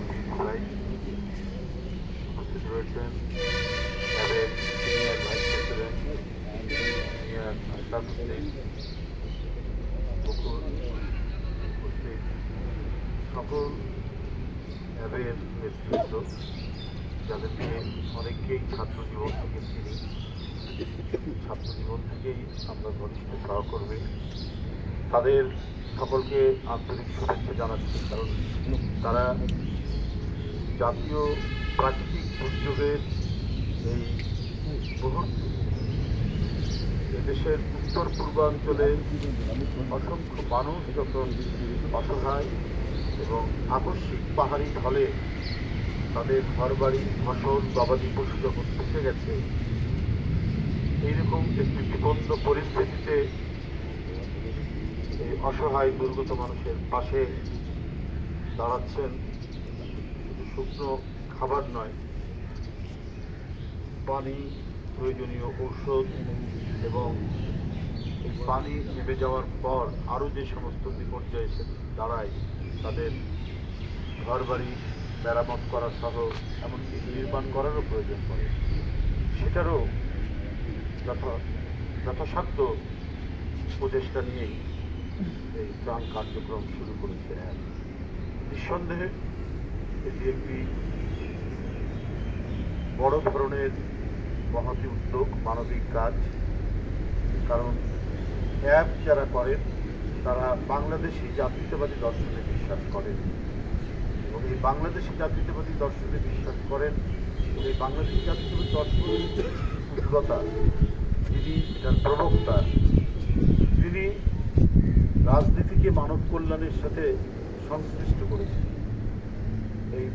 জুলাই উপস্থিত রয়েছেন তাদের senior vice president senior Ashrafuddin Bakul উপস্থিত সকল অ্যাবের নেতৃত্ব যাদেরকে অনেককেই ছাত্র জীবন থেকে চিনি, ছাত্র জীবন থেকেই আমরা ঘনিষ্ঠ সহকর্মী, তাদের সকলকে আন্তরিক শুভেচ্ছা জানাচ্ছি। কারণ তারা জাতীয় প্রাকৃতিক দুর্যোগের এই মুহূর্তে এদেশের উত্তর পূর্বাঞ্চলে অসংখ্য মানুষ যখন অসহায় এবং আকস্মিক পাহাড়ি ঢলে তাদের ঘরবাড়ি ফসল গবাদি পশু যখন ফেসে গেছে, এইরকম একটি বিপন্ন পরিস্থিতিতে এই অসহায় দুর্গত মানুষের পাশে দাঁড়াচ্ছেন। শুধু শুকনো খাবার নয়, পানি, প্রয়োজনীয় ঔষধ এবং এই পানি নেমে যাওয়ার পর আরও যে সমস্ত বিপর্যয় এসে দাঁড়ায়, তাদের ঘরবাড়ি মেরামত করা সহ এমনকি নির্মাণ করারও প্রয়োজন পড়ে, সেটারও যথাসাধ্য প্রচেষ্টা নিয়েই এই ত্রাণ কার্যক্রম শুরু করেছে। নিঃসন্দেহে এটি একটি বড় ধরনের মহতী উদ্যোগ, মানবিক কাজ। কারণ অ্যাপ যারা করেন তারা বাংলাদেশি জাতীয়তাবাদী দর্শনে বিশ্বাস করেন এবং এই বাংলাদেশি জাতীয়তাবাদী দর্শনে বিশ্বাস করেন এবং এই বাংলাদেশি জাতীয়তাবাদী দর্শনের উদ্ভূতা যিনি এটার প্রবক্তা, তিনি রাজনীতিকে মানব কল্যাণের সাথে সংশ্লিষ্ট করেছেন। এই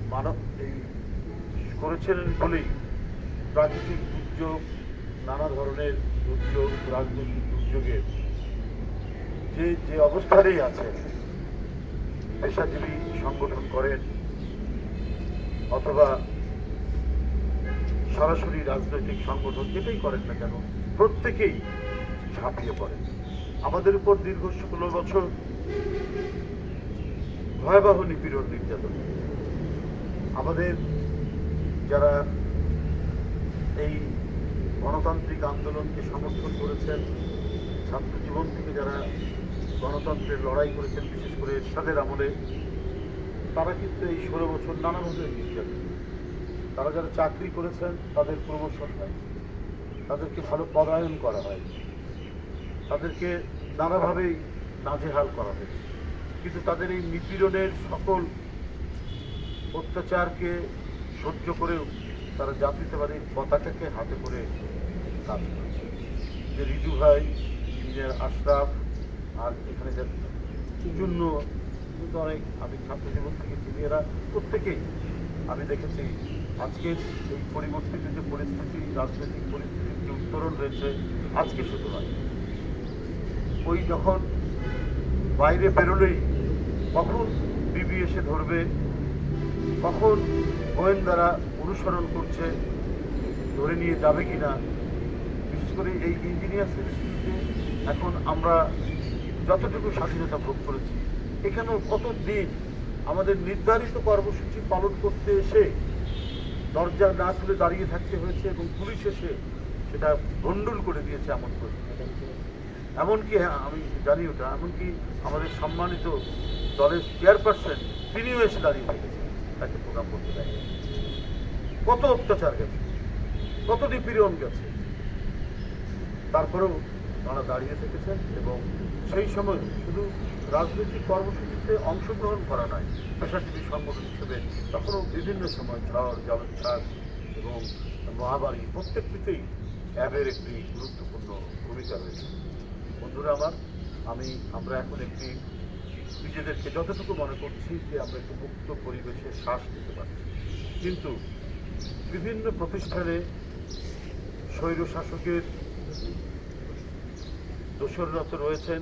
করেছিলেন বলেই প্রাকৃতিক দুর্যোগ, নানা ধরনের দুর্যোগ, রাজনৈতিক দুর্যোগের যে অবস্থাতেই আছে, পেশাজীবী সংগঠন করেন অথবা সরাসরি রাজনৈতিক সংগঠন যেটাই করেন না কেন, প্রত্যেকেই ঝাঁপিয়ে পড়েন। আমাদের উপর দীর্ঘ 16 বছর ভয়াবহ নিপীড়ন, নির্যাতন। আমাদের যারা এই গণতান্ত্রিক আন্দোলনকে সমর্থন করেছেন, ছাত্র জীবন থেকে যারা গণতন্ত্রের লড়াই করেছেন, বিশেষ করে এরশাদের আমলে, তারা কিন্তু এই 16 বছর নানাভাবে নির্যাতন। তারা যারা চাকরি করেছেন তাদের প্রমোশন হয়, তাদেরকে ভালো পদায়ন করা হয়, তাদেরকে নানাভাবেই নাজেহাল করা হয়েছে। কিন্তু তাদের এই নিপীড়নের সকল অত্যাচারকে সহ্য করেও তারা জাতীয়তাবাদী পতাকাকে হাতে করে কাজ করছে। যে রিজু ভাই, ইঞ্জিনিয়ার আশরাফ, আর এখানে যার জন্য কিন্তু অনেক আমি ছাত্র জীবন থেকে চিনি, এরা প্রত্যেকেই আমি দেখেছি আজকের এই পরিবর্তিত যে পরিস্থিতি, রাজনৈতিক পরিস্থিতির যে উত্তরণ হয়েছে, আজকে শুধু নয়, ওই যখন বাইরে বেরোলেই কখন বিবি এসে ধরবে, কখন গোয়েন্দারা অনুসরণ করছে, ধরে নিয়ে যাবে কিনা। বিশেষ করে এই ইঞ্জিনিয়ার্সের এখন আমরা যতটুকু স্বাধীনতা ভোগ করেছি, এখানেও কত দিন আমাদের নির্ধারিত কর্মসূচি পালন করতে এসে দরজা না খুলে দাঁড়িয়ে থাকতে হয়েছে এবং পুলিশ এসে সেটা ভণ্ডুল করে দিয়েছে। এমনকি আমি জানি ওটা, এমনকি আমাদের সম্মানিত দলের চেয়ারপারসন তিনিও এসে দাঁড়িয়ে থেকেছেন, তাকে প্রোগ্রাম করতে দেয়। কত অত্যাচার গেছে, কত নিপীড়ন গেছে, তারপরেও তারা দাঁড়িয়ে থেকেছেন এবং সেই সময় শুধু রাজনৈতিক কর্মসূচিতে অংশগ্রহণ করা নয়, পেশাজীবী সংগঠন হিসেবে তখনও বিভিন্ন সময় ঝড়, জলোচ্ছ্বাস এবং মহামারী প্রত্যেকটিতেই অ্যাবের একটি গুরুত্বপূর্ণ ভূমিকা রয়েছে। বন্ধুরা আমার, আমরা এখন একটি নিজেদেরকে যতটুকু মনে করছি যে আমরা একটু মুক্ত পরিবেশে শ্বাস নিতে পারছি, কিন্তু বিভিন্ন প্রতিষ্ঠানে স্বৈরশাসকের দোসররা তো রয়েছেন,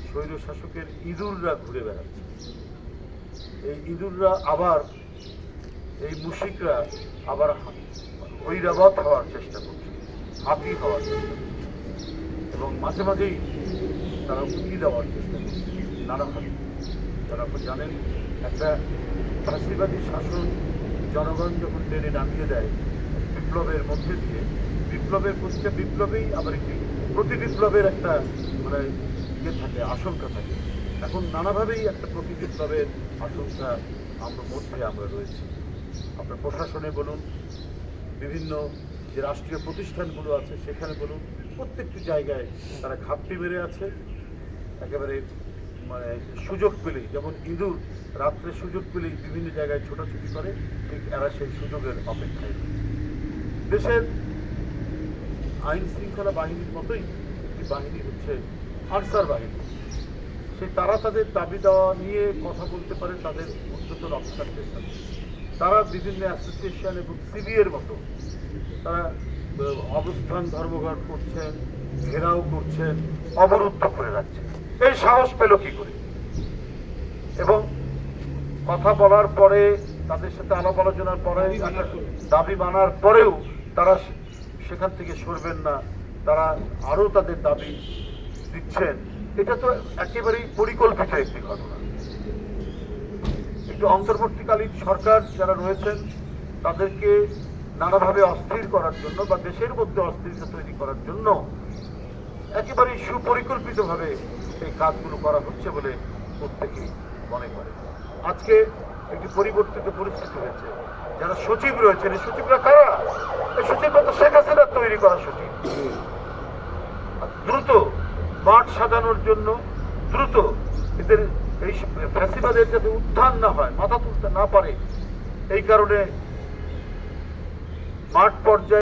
স্বৈরশাসকের ইঁদুররা ঘুরে বেড়াচ্ছে। এই ইঁদুররা আবার, এই মুশিকরা আবার ঐরাবত হওয়ার চেষ্টা করছে, হাতি হওয়ার চেষ্টা করছে এবং মাঝে মাঝেই তারা উঁকি দেওয়ার চেষ্টা করছে নানাভাবে। তারা জানেন একটা ফাঁসিবাদী শাসন জনগণ যখন টেনে নামিয়ে দেয় বিপ্লবের মধ্যে দিয়ে, বিপ্লবের প্রতিটা বিপ্লবেই আবার একটি প্রতি বিপ্লবের একটা মানে থাকে, আশঙ্কা থাকে। এখন নানাভাবেই একটা প্রতি বিপ্লবের আশঙ্কা আমরা রয়েছি। আপনার প্রশাসনে বলুন, বিভিন্ন যে রাষ্ট্রীয় প্রতিষ্ঠানগুলো আছে সেখানে বলুন, প্রত্যেকটি জায়গায় তারা ঘাপটি মেরে আছে। একেবারে মানে সুযোগ পেলেই, যেমন ইঁদুর রাত্রে সুযোগ পেলেই বিভিন্ন জায়গায় ছোটাছুটি করে, ঠিক এরা সেই সুযোগের অপেক্ষায় রয়েছে। দেশের আইন শৃঙ্খলা বাহিনীর মতোই একটি বাহিনী হচ্ছে আনসার বাহিনী। তারা তাদের দাবি দেওয়া নিয়ে কথা বলতে পারে তাদের উচ্চতর অফিসারদের সাথে। তারা বিভিন্ন অ্যাসোসিয়েশন এবং সিবিএর মতো তারা অবস্থান ধর্মঘট করছেন, ঘেরাও করছেন, অবরুদ্ধ করে রাখছেন। এই সাহস পেল কি করে? এবং কথা বলার পরে, তাদের সাথে আলাপ আলোচনার পরে, দাবি মানার পরেও তারা সেখান থেকে সরবেন না, তারা আরও তাদের দাবি দিচ্ছেন। এটা তো একেবারেই পরিকল্পিত একটি ঘটনা। একটু অন্তর্বর্তীকালীন সরকার যারা রয়েছেন তাদেরকে নানাভাবে অস্থির করার জন্য বা দেশের মধ্যে অস্থিরতা তৈরি করার জন্য একেবারেই সুপরিকল্পিতভাবে এই কাজগুলো করা হচ্ছে বলে প্রত্যেকেই মনে করে। আজকে একটি পরিবর্তিত পরিস্থিতি হয়েছে। যারা সচিব রয়েছেন, এই সচিবরা কারা? এই সচিবরা তো শেখ হাসিনার তৈরি করা সচিব। দ্রুত মাঠ সাজানোর জন্য, দ্রুত এদের এই ফ্যাসিবাদের যাতে উত্থান না হয়, মাথা তুলতে না পারে, এই কারণে মাঠ পর্যায়ে